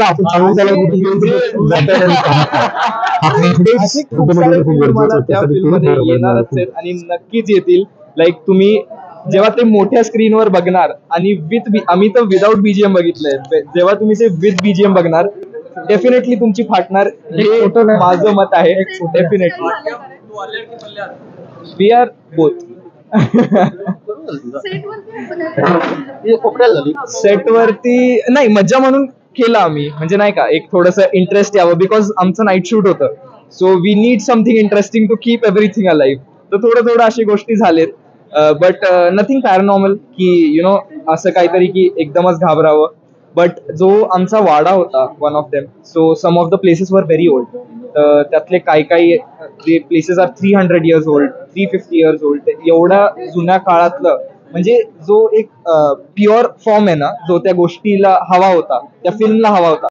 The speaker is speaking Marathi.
आपण चांगलं त्याला मोठी घेऊन तुम्हाला त्या फिल्म मध्ये येणारच आहेत आणि नक्कीच येतील. लाईक तुम्ही जेव्हा ते मोठ्या स्क्रीनवर बघणार आणि आम्ही तर विदाऊट बीजीएम बघितलंय, जेव्हा तुम्ही ते विथ बीजीएम बघणार डेफिनेटली तुमची फाटणार, हे माझं मत आहे. Definitely we are both. Set वरती नाही, मज्जा म्हणून केलं आम्ही, म्हणजे नाही का, एक थोडस इंटरेस्ट यावं, बिकॉज आमचं नाईट शूट होतं. So we need something interesting to keep everything alive. तर थोडं अशी गोष्टी झालेत, बट नथिंग पॅरानॉर्मल की असं काहीतरी की एकदमच घाबरावं. बट जो आमचा वाडा होता, one of them, so some of the places were very old. त्यातले काही places are 300 years old, 350 years old. एवढ्या जुन्या काळातलं, म्हणजे जो एक प्युअर फॉर्म आहे ना, जो त्या गोष्टीला हवा होता, त्या फिल्मला हवा होता,